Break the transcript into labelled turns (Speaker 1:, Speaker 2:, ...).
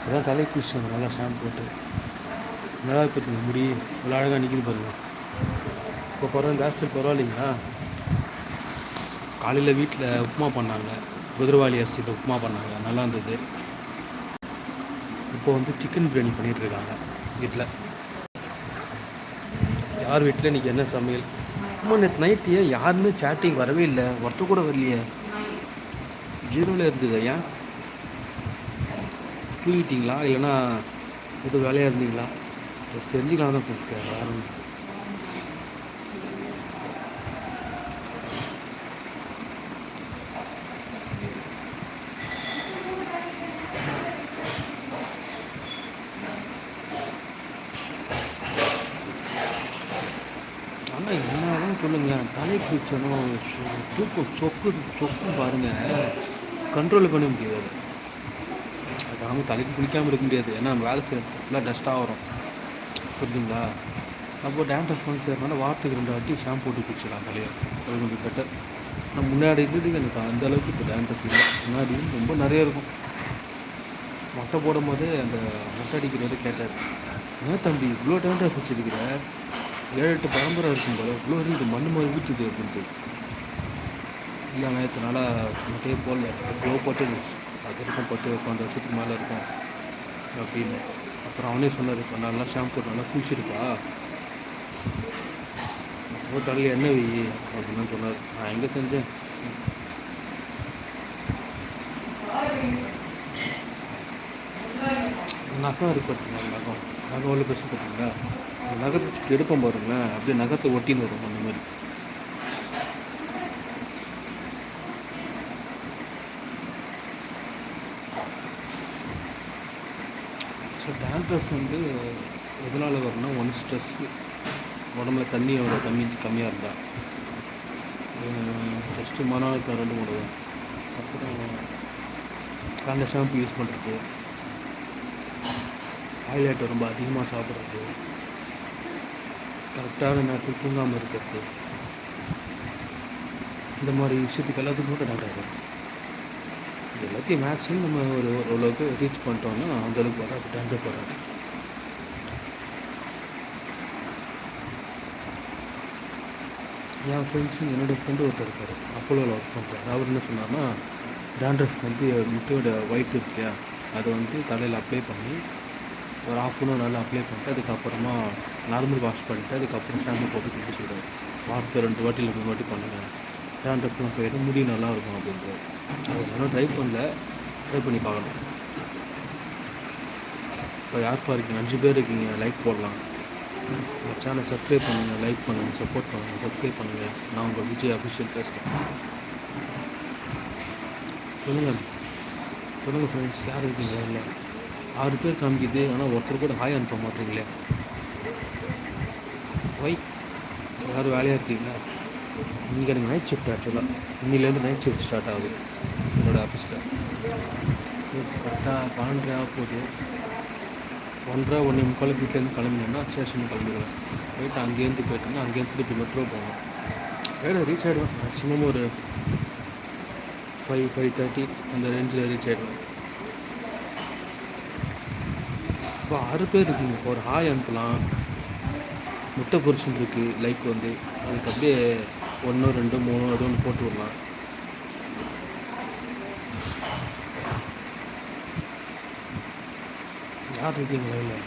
Speaker 1: அதான் தலையை குளிச்சுட்டாங்க நல்லா ஷாம்பு போட்டு. நல்லா பார்த்துங்க முடி இவ்வளோ அழகாக நிற்கிது பாருங்கள். இப்போ பரவாயில்ல, ஹேர் பரவாயில்லைங்களா? காலையில் வீட்டில் உப்புமா பண்ணாங்க, குதிரவாளி அரிசியில் உப்புமா பண்ணாங்க, நல்லா இருந்தது. இப்போ வந்து சிக்கன் பிரியாணி பண்ணிகிட்ருக்காங்க வீட்டில். யார் வீட்டில் இன்றைக்கி என்ன சமையல்? அம்மா நேற்று நைட்டு ஏன் யாருமே சேட்டிங் வரவே இல்லை, ஒருத்தர் கூட வரலையே, ஜீரோவில் இருந்தது. ஏன் தூங்கிட்டீங்களா இல்லைன்னா எதுவும் வேலையாக இருந்தீங்களா? ஜஸ்ட் தெரிஞ்சுக்கலாம் தான் ஃப்ரெண்ட்ஸ்க்கு வேறு. ஆனால் என்னதான் சொல்லுங்களேன், தலை குளிச்சனும் தூக்கம் சொக்கும் பாருங்கள், கண்ட்ரோல் பண்ண முடியாது. அது அவங்க தலைக்கு குளிக்காமல் இருக்க முடியாது, ஏன்னா நம்ம வேலை செய்யலாம் டஸ்ட்டாக வரும், புரியுதுங்களா? அப்போ டேண்ட்ரஃப் வந்து சேர்றதுனால வாரத்துக்கு 2 வாட்டி ஷாம்பு போட்டு குளிச்சிடலாம் தலையை, அது கொஞ்சம் பெட்டர். நான் முன்னாடி இருந்ததுக்கு எனக்கு அந்த அளவுக்கு இப்போ டேண்ட்ரஃப் இல்லை. முன்னாடி ரொம்ப நிறைய இருக்கும். மொட்டை போடும் போதே அந்த மொட்டை அடிக்கிறவர் கேட்டார், ஏன் தம்பி இவ்வளோ டேண்ட்ரஃப் வச்சுருக்கிற, 7-8 பரம்பரை இருக்கும் போல இவ்வளோ இது மண் மாதிரி ஊற்றுது அப்படின்ட்டு. இல்லை நான் இத்தனை நாளாக மொட்டையே போடல, எவ்வளோ போட்டு அது இருக்கும், 10-12 வருஷத்துக்கு மேலே இருக்கும் அப்படின்னு. அப்புறம் அவனே சொன்னார், இப்போ நல்லா ஷாம்பு நல்லா குளிச்சிருப்பா, ஒரு தலையில் எண்ணெய் வை அப்படின்னு சொன்னார். நான் எங்கே செஞ்சேன்? நகம் இருக்கு பார்த்தீங்களா, நகம் எவ்வளோ பெருசு பார்த்தீங்களா? நகத்தை எடுப்போம் பாருங்களேன், அப்படியே நகத்தை ஒட்டின்னு வரும் அந்த மாதிரி. ஸோ டேண்ட்ரஃப் வந்து எதனால் வரும்னா, ஒன்று ஸ்ட்ரெஸ்ஸு, உடம்புல தண்ணி கம்மியாக இருந்தால், ஜஸ்ட்டு மன அழுத்தம் 2-3 தான். அப்புறம் காலைல ஷாம்பு யூஸ் பண்ணுறது, ஆயில் ரொம்ப அதிகமாக சாப்பிட்றது, கரெக்டான நேரத்துக்கு தூங்காமல் இருக்கிறது, இந்த மாதிரி விஷயத்துக்கு எல்லாத்துக்கும் கூட டேண்ட்ரஃப் வரும். இது எல்லாத்தையும் மேக்ஸிமம் நம்ம ஓரளவுக்கு ரீச் பண்ணிட்டோம்னா அந்தளவுக்கு வராது, டேண்ட்ரஃப் வராது. என் ஃப்ரெண்ட்ஸு, என்னோடய ஃப்ரெண்டு ஒருத்தர் இருக்கார், அப்போலோவில் ஒர்க் பண்ணுறாரு. அவர் என்ன சொன்னார்னா, டேண்ட்ரஃப்க்கு வந்து முட்டையோட ஒயிட் இருக்கு இல்லையா, அதை வந்து தலையில் அப்ளை பண்ணி ஒரு 1/2 hour நல்லா அப்ளை பண்ணிட்டு, அதுக்கப்புறமா நார்மல் வாஷ் பண்ணிவிட்டு, அதுக்கப்புறம் ஷாம்பு போட்டு குளிக்க சொல்கிறார். வாரத்தில் 2 வாட்டி இல்லை 3 வாட்டி பண்ணுங்கள், டேண்ட்ரஃப்லாம் போயிடும், முடி நல்லாயிருக்கும் அப்படின்றார். அது இன்னும் ட்ரை பண்ணல, ட்ரை பண்ணி பார்க்கணும். இப்போ யார் இருக்கீங்க, 5 பேர் இருக்கீங்க, லைக் போடலாம். சேனல் சப்ஸ்கிரைப் பண்ணுங்கள், லைக் பண்ணுங்கள், சப்போர்ட் பண்ணுங்கள், சப்ஸ்கிரைப் பண்ணுங்கள். நான் உங்கள் விஜய் அபிஷியல் பேசுகிறேன். சொல்லுங்கள் ஃப்ரெண்ட்ஸ், யார் இருக்கீங்க? இல்லை 6 பேர் காமிக்குது, ஆனால் ஒருத்தர் கூட ஹாய் அனுப்ப மாட்டீங்களே, ஒய்? எல்லோரும் வேலையாக இருக்கீங்களா? இன்றைக்கி எனக்கு நைட் ஷிஃப்ட், ஆக்சுவலாக இன்னிலேருந்து நைட் ஷிஃப்ட் ஸ்டார்ட் ஆகுது என்னோடய ஆஃபீஸில். கரெக்டாக 12 ஆக போகுது. 1:30-1:45 வீட்டிலேருந்து கிளம்பினேன்னா ஸ்டேஷனுக்கு கிளம்பிடுவேன். போயிட்டு அங்கேருந்து போயிட்டோன்னா அங்கேருந்து திருப்பி மெட்ரோ போவேன். வேறு ரீச் ஆகிடுவேன் மேக்ஸிமம் ஒரு 5-5:30 அந்த ரேஞ்சில் ரீச் ஆகிடுவேன். இப்போ 6 பேர் இருக்குங்க, இப்போ ஒரு ஹாய் அனுப்பலாம். முட்டை பொரிச்சுன்னு இருக்குது லைக் வந்து, அதுக்கு அப்படியே 1, 2, 3 அது ஒன்று போட்டு விடலாம். யார் இருக்கீங்களா? இல்லை